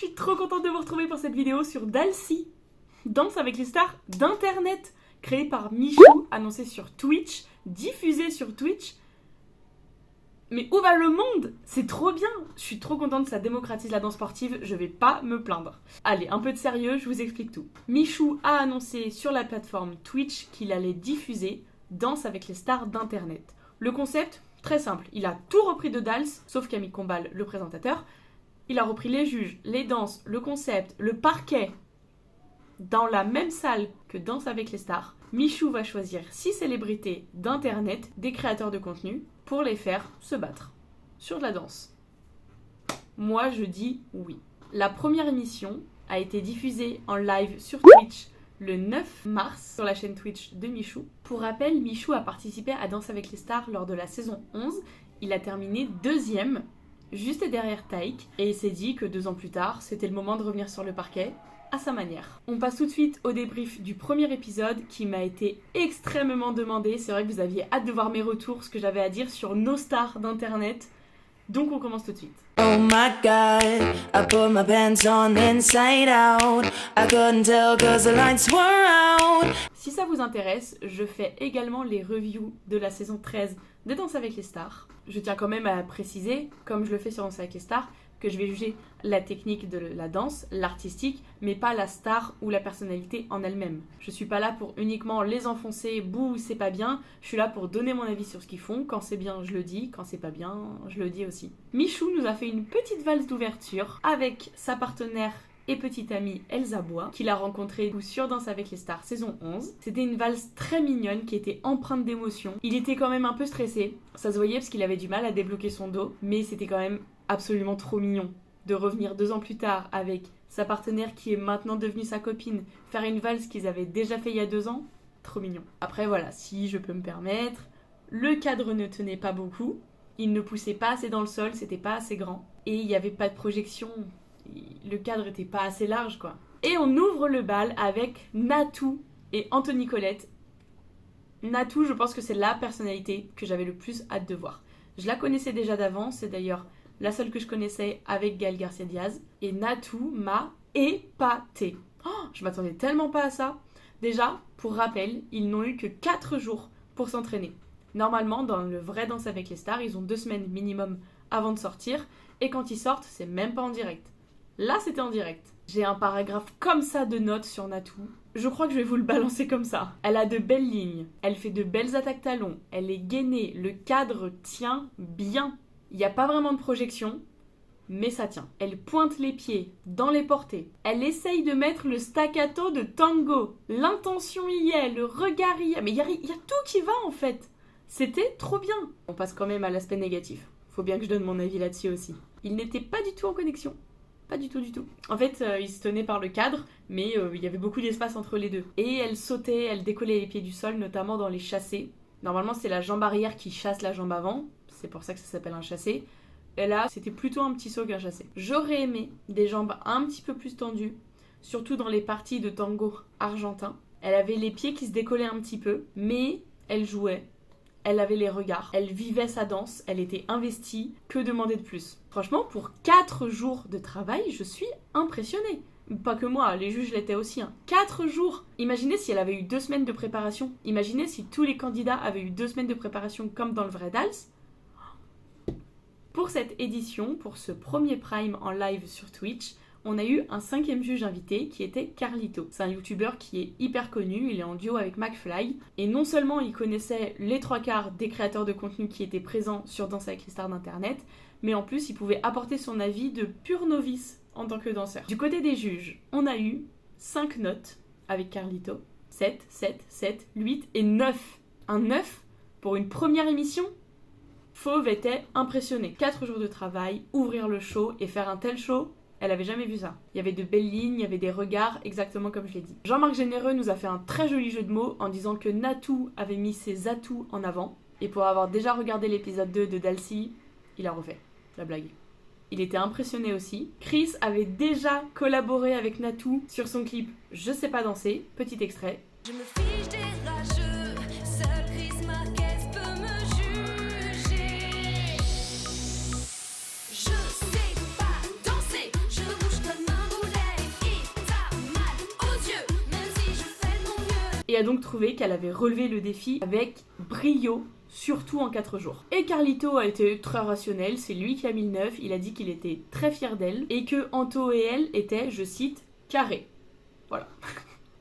suis trop contente de vous retrouver pour cette vidéo sur Dalcy, Danse avec les stars d'internet, créée par Michou, annoncée sur Twitch, diffusée sur Twitch. Mais où va le monde? C'est trop bien. Je suis trop contente, ça démocratise la danse sportive, je vais pas me plaindre. Allez, un peu de sérieux, je vous explique tout. Michou a annoncé sur la plateforme Twitch qu'il allait diffuser Danse avec les stars d'internet. Le concept, très simple, il a tout repris de Dals, sauf Camille Combal, le présentateur. Il a repris les juges, les danses, le concept, le parquet, dans la même salle que Danse avec les stars. Michou va choisir 6 célébrités d'internet, des créateurs de contenu, pour les faire se battre sur de la danse. Moi, je dis oui. La première émission a été diffusée en live sur Twitch le 9 mars sur la chaîne Twitch de Michou. Pour rappel, Michou a participé à Danse avec les stars lors de la saison 11. Il a terminé 2e, juste derrière Taïk, et il s'est dit que 2 ans plus tard, c'était le moment de revenir sur le parquet à sa manière. On passe tout de suite au débrief du premier épisode qui m'a été extrêmement demandé. C'est vrai que vous aviez hâte de voir mes retours, ce que j'avais à dire sur nos stars d'internet. Donc on commence tout de suite. Oh my God, I put my pants on inside out. I couldn't tell cause the lights were out. Si ça vous intéresse, je fais également les reviews de la saison 13 de Danse avec les stars. Je tiens quand même à préciser, comme je le fais sur Danse avec les stars, que je vais juger la technique de la danse, l'artistique, mais pas la star ou la personnalité en elle-même. Je suis pas là pour uniquement les enfoncer, bouh, c'est pas bien. Je suis là pour donner mon avis sur ce qu'ils font. Quand c'est bien, je le dis. Quand c'est pas bien, je le dis aussi. Michou nous a fait une petite valse d'ouverture avec sa partenaire et petite amie Elsa Bois, qu'il a rencontrée sur Danse avec les stars saison 11. C'était une valse très mignonne qui était empreinte d'émotion. Il était quand même un peu stressé, ça se voyait parce qu'il avait du mal à débloquer son dos, mais c'était quand même absolument trop mignon de revenir 2 ans plus tard avec sa partenaire qui est maintenant devenue sa copine, faire une valse qu'ils avaient déjà fait il y a 2 ans, trop mignon. Après voilà, si je peux me permettre, le cadre ne tenait pas beaucoup, il ne poussait pas assez dans le sol, c'était pas assez grand, et il n'y avait pas de projection, le cadre était pas assez large quoi. Et on ouvre le bal avec Natou et Anthony Colette. Natou, je pense que c'est la personnalité que j'avais le plus hâte de voir. Je la connaissais déjà d'avant, c'est d'ailleurs la seule que je connaissais avec Gaël Garcia Diaz. Et Natou m'a épatée. Oh, je m'attendais tellement pas à ça. Déjà, pour rappel, ils n'ont eu que 4 jours pour s'entraîner. Normalement, dans le vrai Danse avec les stars, ils ont 2 semaines minimum avant de sortir. Et quand ils sortent, c'est même pas en direct. Là, c'était en direct. J'ai un paragraphe comme ça de notes sur Natou. Je crois que je vais vous le balancer comme ça. Elle a de belles lignes. Elle fait de belles attaques talons. Elle est gainée. Le cadre tient bien. Il n'y a pas vraiment de projection, mais ça tient. Elle pointe les pieds dans les portées. Elle essaye de mettre le staccato de tango. L'intention y est, le regard y est. Mais il y a tout qui va en fait. C'était trop bien. On passe quand même à l'aspect négatif. Faut bien que je donne mon avis là-dessus aussi. Il n'était pas du tout en connexion. Pas du tout. En fait, il se tenait par le cadre, mais il y avait beaucoup d'espace entre les deux. Et elle sautait, elle décollait les pieds du sol, notamment dans les chassés. Normalement, c'est la jambe arrière qui chasse la jambe avant. C'est pour ça que ça s'appelle un chassé. Et là, c'était plutôt un petit saut qu'un chassé. J'aurais aimé des jambes un petit peu plus tendues, surtout dans les parties de tango argentin. Elle avait les pieds qui se décollaient un petit peu, mais elle jouait. Elle avait les regards, elle vivait sa danse, elle était investie. Que demander de plus? Franchement, pour 4 jours de travail, je suis impressionnée. Pas que moi, les juges l'étaient aussi. 4 jours! Imaginez si elle avait eu 2 semaines de préparation. Imaginez si tous les candidats avaient eu 2 semaines de préparation comme dans le vrai Dals. Pour cette édition, pour ce premier prime en live sur Twitch, on a eu un 5e juge invité qui était Carlito. C'est un youtubeur qui est hyper connu, il est en duo avec McFly. Et non seulement il connaissait les 3/4 des créateurs de contenu qui étaient présents sur Danse avec les stars d'internet, mais en plus il pouvait apporter son avis de pur novice en tant que danseur. Du côté des juges, on a eu 5 notes avec Carlito. 7, 7, 7, 8 et 9. Un 9 pour une première émission? Fauve était impressionnée. 4 jours de travail, ouvrir le show et faire un tel show, elle avait jamais vu ça. Il y avait de belles lignes, il y avait des regards, exactement comme je l'ai dit. Jean-Marc Généreux nous a fait un très joli jeu de mots en disant que Natou avait mis ses atouts en avant. Et pour avoir déjà regardé l'épisode 2 de Dalcy, il a refait la blague. Il était impressionné aussi. Chris avait déjà collaboré avec Natou sur son clip Je sais pas danser. Petit extrait. Je me fiche des rageux, seul Chris Marquez peut me juger. Je sais pas danser, je bouge comme un et a donc trouvé qu'elle avait relevé le défi avec brio, surtout en 4 jours. Et Carlito a été très rationnel, c'est lui qui a mis le 9, il a dit qu'il était très fier d'elle et que Anto et elle étaient, je cite, carrés. Voilà.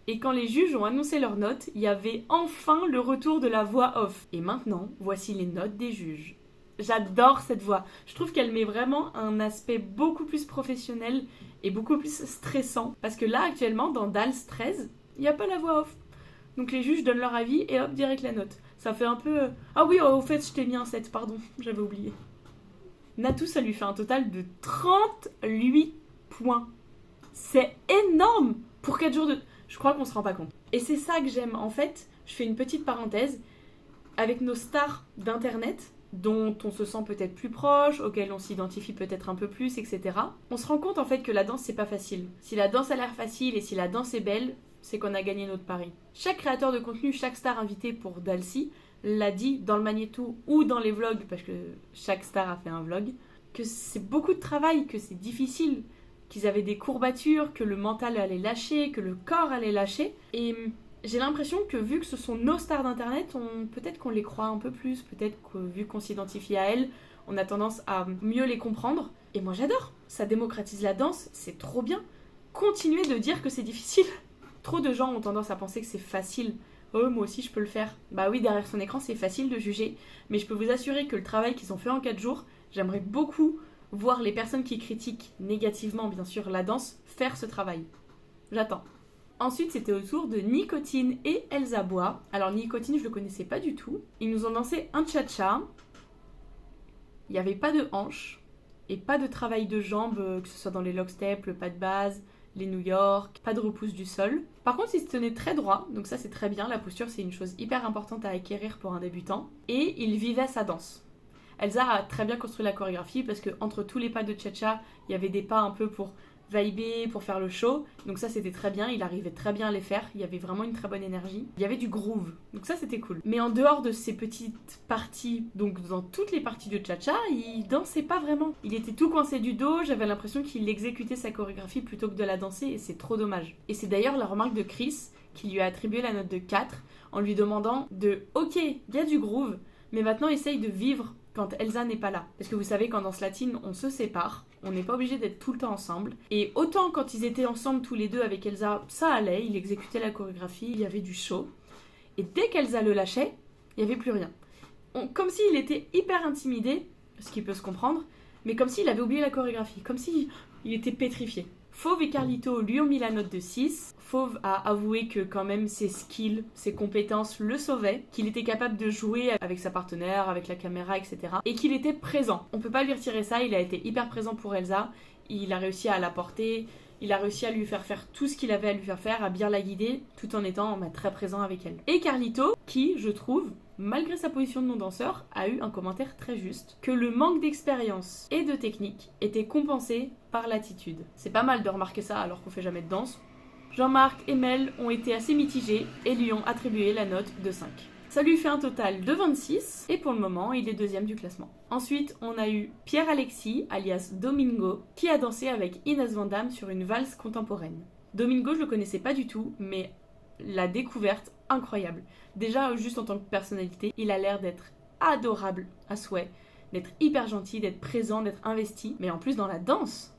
Et quand les juges ont annoncé leurs notes, il y avait enfin le retour de la voix off. Et maintenant, voici les notes des juges. J'adore cette voix. Je trouve qu'elle met vraiment un aspect beaucoup plus professionnel et beaucoup plus stressant. Parce que là, actuellement, dans DALS 13, il n'y a pas la voix off. Donc les juges donnent leur avis et hop, direct la note. Ça fait un peu... Ah oui, au fait, je t'ai mis un 7, pardon, j'avais oublié. Natou, ça lui fait un total de 38 points. C'est énorme pour 4 jours de... Je crois qu'on se rend pas compte. Et c'est ça que j'aime. En fait, je fais une petite parenthèse. Avec nos stars d'internet, dont on se sent peut-être plus proche, auxquelles on s'identifie peut-être un peu plus, etc. On se rend compte en fait que la danse, c'est pas facile. Si la danse a l'air facile et si la danse est belle, c'est qu'on a gagné notre pari. Chaque créateur de contenu, chaque star invité pour Dalcy l'a dit dans le magnéto ou dans les vlogs, parce que chaque star a fait un vlog, que c'est beaucoup de travail, que c'est difficile, qu'ils avaient des courbatures, que le mental allait lâcher, que le corps allait lâcher. Et j'ai l'impression que vu que ce sont nos stars d'internet, peut-être qu'on les croit un peu plus, peut-être que vu qu'on s'identifie à elles, on a tendance à mieux les comprendre. Et moi j'adore, ça démocratise la danse, c'est trop bien. Continuez de dire que c'est difficile. Trop de gens ont tendance à penser que c'est facile. Oh, moi aussi je peux le faire. Bah oui, derrière son écran c'est facile de juger, mais je peux vous assurer que le travail qu'ils ont fait en 4 jours, j'aimerais beaucoup voir les personnes qui critiquent négativement, bien sûr, la danse, faire ce travail. J'attends. Ensuite, c'était au tour de Nicotine et Elsa Bois. Alors, Nicotine, je le connaissais pas du tout. Ils nous ont dansé un cha-cha. Il n'y avait pas de hanches et pas de travail de jambes, que ce soit dans les locksteps, le pas de base, les New York, pas de repousse du sol. Par contre, ils se tenaient très droit, donc ça c'est très bien. La posture, c'est une chose hyper importante à acquérir pour un débutant. Et il vivait sa danse. Elsa a très bien construit la chorégraphie parce que entre tous les pas de cha-cha, il y avait des pas un peu pour vibrer, pour faire le show. Donc ça c'était très bien, il arrivait très bien à les faire. Il y avait vraiment une très bonne énergie. Il y avait du groove, donc ça c'était cool. Mais en dehors de ces petites parties, donc dans toutes les parties de cha-cha, il dansait pas vraiment. Il était tout coincé du dos, j'avais l'impression qu'il exécutait sa chorégraphie plutôt que de la danser et c'est trop dommage. Et c'est d'ailleurs la remarque de Chris qui lui a attribué la note de 4 en lui demandant de « Ok, il y a du groove, mais maintenant essaye de vivre quand Elsa n'est pas là. » Parce que vous savez qu'en danse latine, on se sépare, on n'est pas obligé d'être tout le temps ensemble. Et autant quand ils étaient ensemble tous les deux avec Elsa, ça allait, il exécutait la chorégraphie, il y avait du show. Et dès qu'Elsa le lâchait, il n'y avait plus rien. Comme s'il était hyper intimidé, ce qui peut se comprendre, mais comme s'il avait oublié la chorégraphie, comme s'il était pétrifié. Fauve et Carlito lui ont mis la note de 6. Fauve a avoué que quand même ses skills, ses compétences le sauvaient, qu'il était capable de jouer avec sa partenaire, avec la caméra, etc. Et qu'il était présent. On peut pas lui retirer ça, il a été hyper présent pour Elsa, il a réussi à la porter, il a réussi à lui faire faire tout ce qu'il avait à lui faire faire, à bien la guider, tout en étant très présent avec elle. Et Carlito, qui, je trouve, malgré sa position de non-danseur, a eu un commentaire très juste, que le manque d'expérience et de technique était compensé par l'attitude. C'est pas mal de remarquer ça alors qu'on fait jamais de danse. Jean-Marc et Mel ont été assez mitigés et lui ont attribué la note de 5. Ça lui fait un total de 26 et pour le moment, il est deuxième du classement. Ensuite, on a eu Pierre-Alexis, alias Domingo, qui a dansé avec Inès Van Damme sur une valse contemporaine. Domingo, je le connaissais pas du tout, mais la découverte, incroyable. Déjà, juste en tant que personnalité, il a l'air d'être adorable à souhait, d'être hyper gentil, d'être présent, d'être investi, mais en plus dans la danse.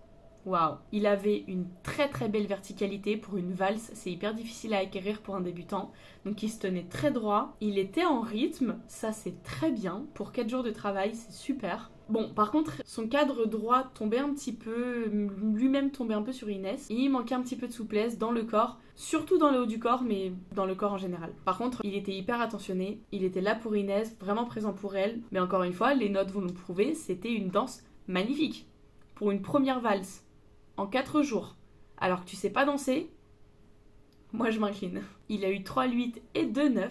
Waouh, il avait une très très belle verticalité pour une valse, c'est hyper difficile à acquérir pour un débutant, donc il se tenait très droit, il était en rythme, ça c'est très bien, pour 4 jours de travail c'est super. Bon, par contre, son cadre droit tombait un petit peu, lui-même tombait un peu sur Inès, et il manquait un petit peu de souplesse dans le corps, surtout dans le haut du corps, mais dans le corps en général. Par contre, il était hyper attentionné, il était là pour Inès, vraiment présent pour elle, mais encore une fois, les notes vont nous prouver, c'était une danse magnifique. Pour une première valse, en 4 jours, alors que tu sais pas danser, moi je m'incline. Il a eu 3,8 et 2,9.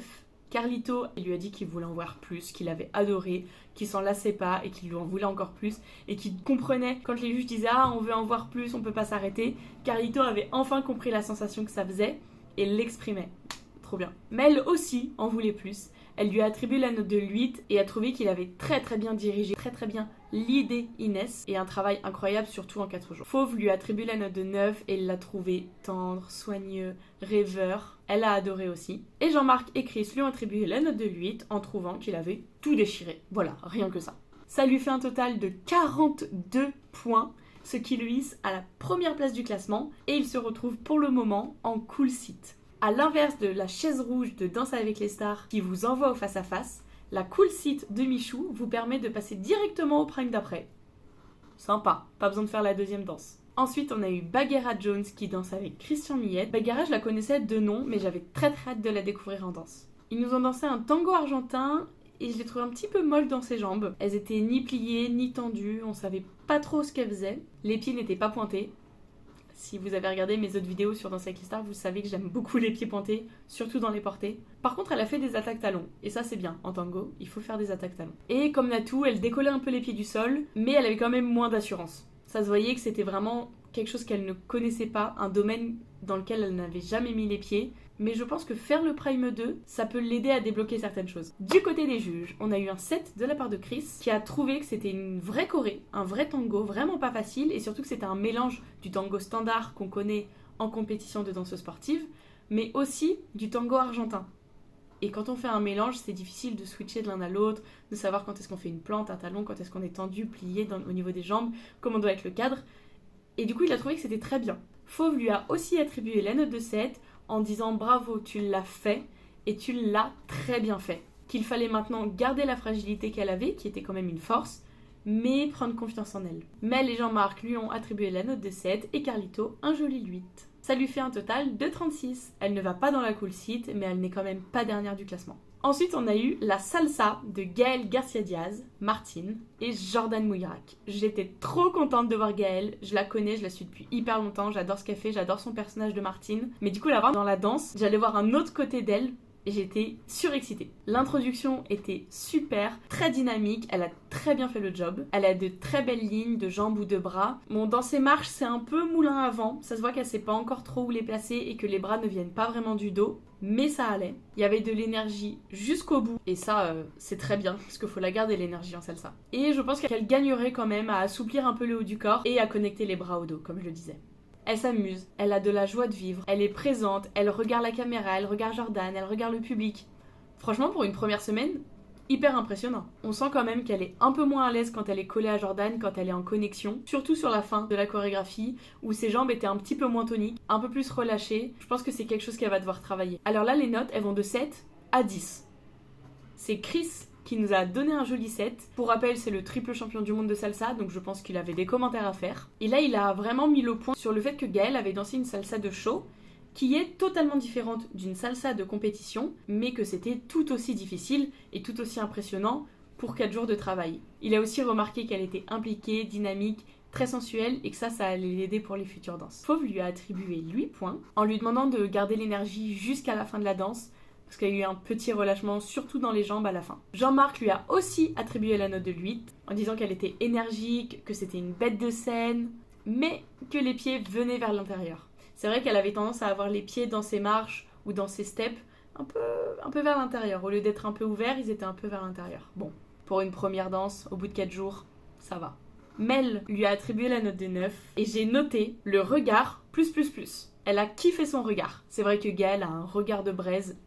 Carlito, il lui a dit qu'il voulait en voir plus, qu'il avait adoré, qu'il s'en lassait pas et qu'il lui en voulait encore plus et qu'il comprenait quand les juges disaient « Ah, on veut en voir plus, on peut pas s'arrêter ». Carlito avait enfin compris la sensation que ça faisait et l'exprimait. Trop bien. Mel aussi en voulait plus. Elle lui a attribué la note de 8 et a trouvé qu'il avait très bien dirigé, très bien l'idée Inès et un travail incroyable surtout en 4 jours. Fauve lui a attribué la note de 9 et l'a trouvé tendre, soigneux, rêveur. Elle a adoré aussi. Et Jean-Marc et Chris lui ont attribué la note de 8 en trouvant qu'il avait tout déchiré. Voilà, rien que ça. Ça lui fait un total de 42 points, ce qui lui hisse à la première place du classement et il se retrouve pour le moment en cool seat. À l'inverse de la chaise rouge de Danse avec les stars qui vous envoie au face-à-face, la cool seat de Michou vous permet de passer directement au prime d'après. Sympa, pas besoin de faire la deuxième danse. Ensuite, on a eu Bagheera Jones qui danse avec Christian Millet. Bagheera, je la connaissais de nom, mais j'avais très hâte de la découvrir en danse. Ils nous ont dansé un tango argentin et je l'ai trouvée un petit peu molle dans ses jambes. Elles étaient ni pliées, ni tendues, on savait pas trop ce qu'elles faisaient. Les pieds n'étaient pas pointés. Si vous avez regardé mes autres vidéos sur Danse avec les stars, vous savez que j'aime beaucoup les pieds pointés, surtout dans les portées. Par contre, elle a fait des attaques talons, et ça c'est bien, en tango, il faut faire des attaques talons. Et comme Natou, elle décollait un peu les pieds du sol, mais elle avait quand même moins d'assurance. Ça se voyait que c'était vraiment quelque chose qu'elle ne connaissait pas, un domaine dans lequel elle n'avait jamais mis les pieds, mais je pense que faire le Prime 2, ça peut l'aider à débloquer certaines choses. Du côté des juges, on a eu un 7 de la part de Chris, qui a trouvé que c'était une vraie choré, un vrai tango, vraiment pas facile, et surtout que c'était un mélange du tango standard qu'on connaît en compétition de danse sportive, mais aussi du tango argentin. Et quand on fait un mélange, c'est difficile de switcher de l'un à l'autre, de savoir quand est-ce qu'on fait une plante, un talon, quand est-ce qu'on est tendu, plié au niveau des jambes, comment doit être le cadre. Et du coup, il a trouvé que c'était très bien. Fauve lui a aussi attribué la note de 7 en disant bravo, tu l'as fait et tu l'as très bien fait. Qu'il fallait maintenant garder la fragilité qu'elle avait, qui était quand même une force, mais prendre confiance en elle. Mel et Jean-Marc lui ont attribué la note de 7 et Carlito un joli 8. Ça lui fait un total de 36. Elle ne va pas dans la cool seat, mais elle n'est quand même pas dernière du classement. Ensuite, on a eu la salsa de Gaëlle Garcia-Diaz, Martine et Jordan Mouillerac. J'étais trop contente de voir Gaëlle, je la connais, je la suis depuis hyper longtemps, j'adore ce qu'elle fait, j'adore son personnage de Martine. Mais du coup, la voir dans la danse, j'allais voir un autre côté d'elle et j'étais surexcitée. L'introduction était super, très dynamique, elle a très bien fait le job. Elle a de très belles lignes de jambes ou de bras. Bon, dans ses marches, c'est un peu moulin à vent, ça se voit qu'elle sait pas encore trop où les placer et que les bras ne viennent pas vraiment du dos. Mais ça allait. Il y avait de l'énergie jusqu'au bout. Et ça, c'est très bien, parce qu'il faut la garder l'énergie en salsa. Et je pense qu'elle gagnerait quand même à assouplir un peu le haut du corps et à connecter les bras au dos, comme je le disais. Elle s'amuse, elle a de la joie de vivre, elle est présente, elle regarde la caméra, elle regarde Jordan, elle regarde le public. Franchement, pour une première semaine, hyper impressionnant. On sent quand même qu'elle est un peu moins à l'aise quand elle est collée à Jordan, quand elle est en connexion, surtout sur la fin de la chorégraphie, où ses jambes étaient un petit peu moins toniques, un peu plus relâchées. Je pense que c'est quelque chose qu'elle va devoir travailler. Alors là, les notes, elles vont de 7 à 10. C'est Chris qui nous a donné un joli 7. Pour rappel, c'est le triple champion du monde de salsa, donc je pense qu'il avait des commentaires à faire. Et là, il a vraiment mis le point sur le fait que Gaëlle avait dansé une salsa de show, qui est totalement différente d'une salsa de compétition, mais que c'était tout aussi difficile et tout aussi impressionnant pour 4 jours de travail. Il a aussi remarqué qu'elle était impliquée, dynamique, très sensuelle et que ça allait l'aider pour les futures danses. Fauve lui a attribué 8 points en lui demandant de garder l'énergie jusqu'à la fin de la danse, parce qu'il y a eu un petit relâchement, surtout dans les jambes à la fin. Jean-Marc lui a aussi attribué la note de 8, en disant qu'elle était énergique, que c'était une bête de scène, mais que les pieds venaient vers l'intérieur. C'est vrai qu'elle avait tendance à avoir les pieds dans ses marches ou dans ses steps un peu vers l'intérieur. Au lieu d'être un peu ouverts, ils étaient un peu vers l'intérieur. Bon, pour une première danse, au bout de 4 jours, ça va. Mel lui a attribué la note de 9 et j'ai noté le regard plus. Elle a kiffé son regard. C'est vrai que Gaëlle a un regard de braise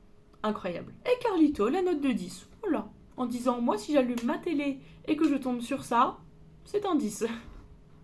incroyable. Et Carlito, la note de 10. Voilà. En disant, moi si j'allume ma télé et que je tombe sur ça, c'est un 10.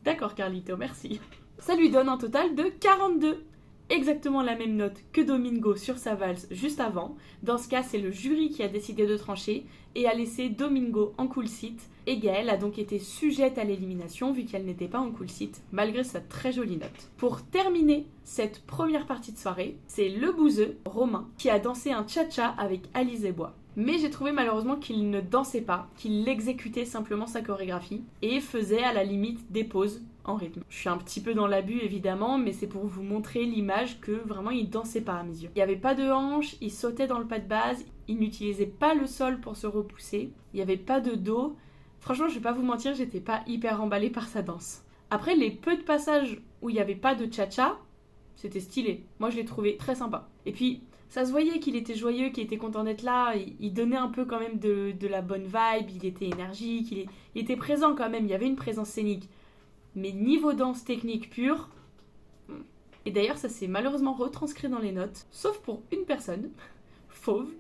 D'accord Carlito, merci. Ça lui donne un total de 42. Exactement la même note que Domingo sur sa valse juste avant. Dans ce cas, c'est le jury qui a décidé de trancher et a laissé Domingo en cool seat. Et Gaëlle a donc été sujette à l'élimination vu qu'elle n'était pas en cool seat, malgré sa très jolie note. Pour terminer cette première partie de soirée, c'est le bouseux, Romain, qui a dansé un cha-cha avec Alice Bois. Mais j'ai trouvé malheureusement qu'il ne dansait pas, qu'il exécutait simplement sa chorégraphie et faisait à la limite des pauses en rythme. Je suis un petit peu dans l'abus évidemment, mais c'est pour vous montrer l'image que vraiment il dansait pas à mes yeux. Il n'y avait pas de hanche, il sautait dans le pas de base, il n'utilisait pas le sol pour se repousser, il n'y avait pas de dos. Franchement, je vais pas vous mentir, j'étais pas hyper emballée par sa danse. Après, les peu de passages où il n'y avait pas de cha-cha, c'était stylé. Moi, je l'ai trouvé très sympa. Et puis, Ça se voyait qu'il était joyeux, qu'il était content d'être là, il donnait un peu quand même de la bonne vibe, il était énergique, il était présent quand même, il y avait une présence scénique. Mais niveau danse technique pure... Et d'ailleurs, ça s'est malheureusement retranscrit dans les notes, sauf pour une personne, Fauve,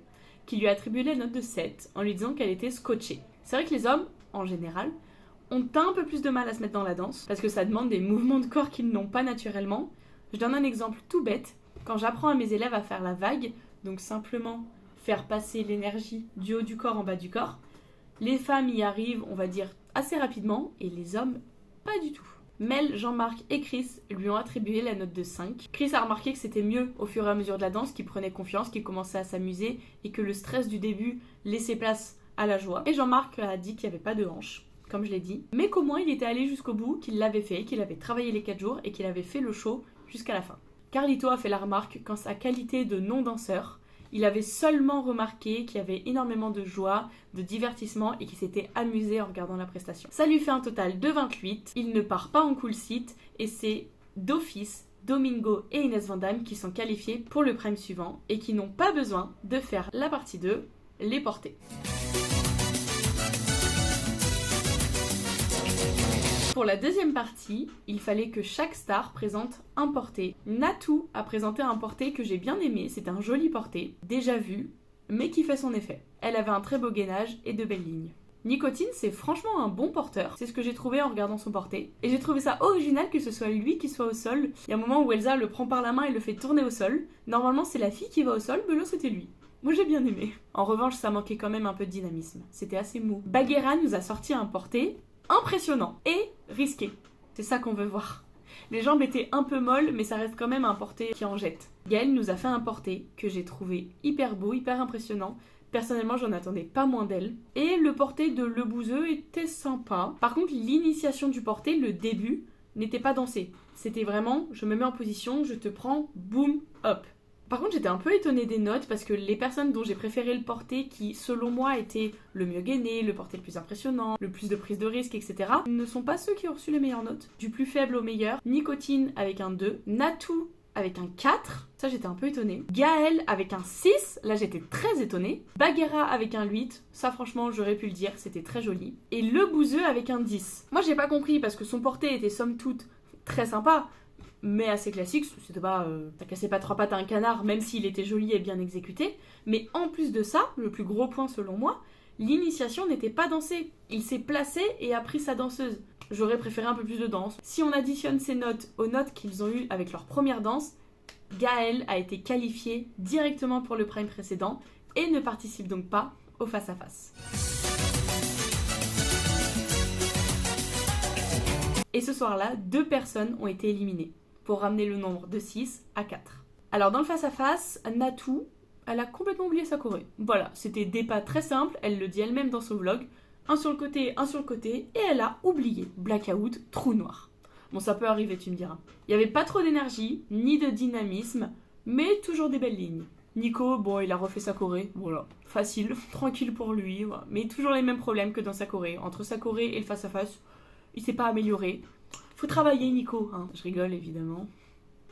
qui lui a attribué la note de 7 en lui disant qu'elle était scotchée. C'est vrai que les hommes, en général, ont un peu plus de mal à se mettre dans la danse, parce que ça demande des mouvements de corps qu'ils n'ont pas naturellement. Je donne un exemple tout bête. Quand j'apprends à mes élèves à faire la vague, donc simplement faire passer l'énergie du haut du corps en bas du corps, les femmes y arrivent, on va dire, assez rapidement, et les hommes, pas du tout. Mel, Jean-Marc et Chris lui ont attribué la note de 5. Chris a remarqué que c'était mieux au fur et à mesure de la danse, qu'il prenait confiance, qu'il commençait à s'amuser, et que le stress du début laissait place à la joie. Et Jean-Marc a dit qu'il n'y avait pas de hanche, comme je l'ai dit, mais qu'au moins il était allé jusqu'au bout, qu'il l'avait fait, qu'il avait travaillé les 4 jours, et qu'il avait fait le show jusqu'à la fin. Carlito a fait la remarque qu'en sa qualité de non-danseur, il avait seulement remarqué qu'il y avait énormément de joie, de divertissement et qu'il s'était amusé en regardant la prestation. Ça lui fait un total de 28, il ne part pas en cool seat et c'est d'office Domingo et Inès Van Damme qui sont qualifiés pour le prime suivant et qui n'ont pas besoin de faire la partie 2, les portées. Pour la deuxième partie, il fallait que chaque star présente un porté. Natou a présenté un porté que j'ai bien aimé, c'est un joli porté, déjà vu, mais qui fait son effet. Elle avait un très beau gainage et de belles lignes. Nicotine, c'est franchement un bon porteur, c'est ce que j'ai trouvé en regardant son porté. Et j'ai trouvé ça original que ce soit lui qui soit au sol. Il y a un moment où Elsa le prend par la main et le fait tourner au sol. Normalement c'est la fille qui va au sol, mais là c'était lui. Moi j'ai bien aimé. En revanche, ça manquait quand même un peu de dynamisme, c'était assez mou. Bagheera nous a sorti un porté impressionnant et risqué. C'est ça qu'on veut voir. Les jambes étaient un peu molles, mais ça reste quand même un porté qui en jette. Gaëlle nous a fait un porté que j'ai trouvé hyper beau, hyper impressionnant. Personnellement, j'en attendais pas moins d'elle. Et le porté de Le Bouzeux était sympa. Par contre, l'initiation du porté, le début, n'était pas dansé. C'était vraiment, je me mets en position, je te prends, boum, hop. Par contre, j'étais un peu étonnée des notes parce que les personnes dont j'ai préféré le porté, qui selon moi étaient le mieux gainé, le porté le plus impressionnant, le plus de prise de risque, etc., ne sont pas ceux qui ont reçu les meilleures notes. Du plus faible au meilleur, Nicotine avec un 2, Natou avec un 4, ça j'étais un peu étonnée, Gaëlle avec un 6, là j'étais très étonnée, Bagheera avec un 8, ça franchement j'aurais pu le dire, c'était très joli, et Le Bouzeux avec un 10. Moi j'ai pas compris parce que son porté était somme toute très sympa, mais assez classique, c'était pas t'as cassé pas 3 pattes à un canard, même s'il était joli et bien exécuté. Mais en plus de ça, le plus gros point selon moi, l'initiation n'était pas dansée. Il s'est placé et a pris sa danseuse. J'aurais préféré un peu plus de danse. Si on additionne ces notes aux notes qu'ils ont eues avec leur première danse, Gaëlle a été qualifiée directement pour le prime précédent et ne participe donc pas au face-à-face. Et ce soir-là, 2 personnes ont été éliminées, pour ramener le nombre de 6 à 4. Alors dans le face-à-face, Natou, elle a complètement oublié sa choré. Voilà, c'était des pas très simples, elle le dit elle-même dans son vlog, un sur le côté, et elle a oublié. Blackout, trou noir. Bon, ça peut arriver, tu me diras. Il n'y avait pas trop d'énergie, ni de dynamisme, mais toujours des belles lignes. Nico, bon, il a refait sa choré, voilà, facile, tranquille pour lui, voilà. Mais toujours les mêmes problèmes que dans sa choré. Entre sa choré et le face-à-face, il s'est pas amélioré. Faut travailler Nico, hein. Je rigole évidemment.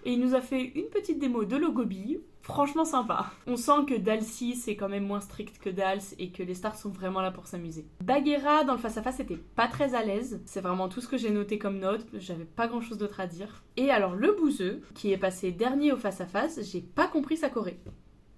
Et il nous a fait une petite démo de Logobi, franchement sympa. On sent que Dalcy c'est quand même moins strict que Dals et que les stars sont vraiment là pour s'amuser. Bagheera dans le face-à-face était pas très à l'aise, c'est vraiment tout ce que j'ai noté comme note, j'avais pas grand chose d'autre à dire. Et alors Le Bouzeux, qui est passé dernier au face-à-face, j'ai pas compris sa choré.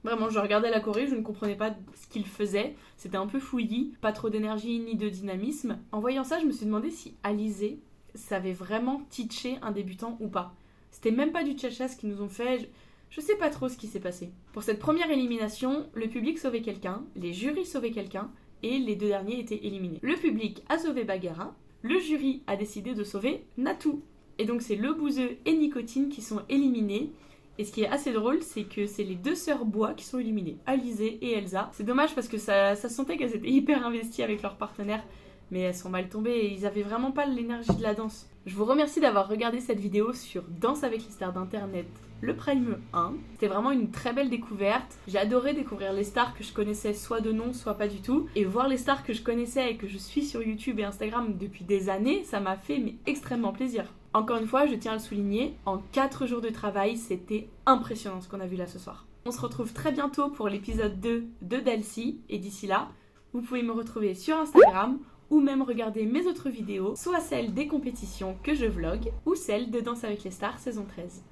Vraiment, je regardais la choré, je ne comprenais pas ce qu'il faisait, c'était un peu fouillis, pas trop d'énergie ni de dynamisme. En voyant ça, je me suis demandé si Alizé savait vraiment teacher un débutant ou pas. C'était même pas du cha-cha ce qu'ils nous ont fait, je sais pas trop ce qui s'est passé. Pour cette première élimination, le public sauvait quelqu'un, les jurys sauvaient quelqu'un, et les 2 derniers étaient éliminés. Le public a sauvé Bagheera, le jury a décidé de sauver Natou. Et donc c'est Le Bouzeux et Nicotine qui sont éliminés. Et ce qui est assez drôle, c'est que c'est les 2 sœurs Bois qui sont éliminées, Alizé et Elsa. C'est dommage parce que ça se sentait qu'elles étaient hyper investies avec leur partenaire, mais elles sont mal tombées et ils avaient vraiment pas l'énergie de la danse. Je vous remercie d'avoir regardé cette vidéo sur Danse avec les stars d'internet, le Prime 1. C'était vraiment une très belle découverte. J'ai adoré découvrir les stars que je connaissais soit de nom, soit pas du tout. Et voir les stars que je connaissais et que je suis sur YouTube et Instagram depuis des années, ça m'a fait extrêmement plaisir. Encore une fois, je tiens à le souligner, en 4 jours de travail, c'était impressionnant ce qu'on a vu là ce soir. On se retrouve très bientôt pour l'épisode 2 de Delcy, et d'ici là, vous pouvez me retrouver sur Instagram ou même regarder mes autres vidéos, soit celles des compétitions que je vlog ou celles de Danse avec les stars saison 13.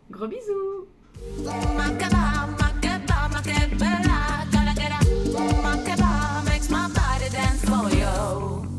Gros bisous!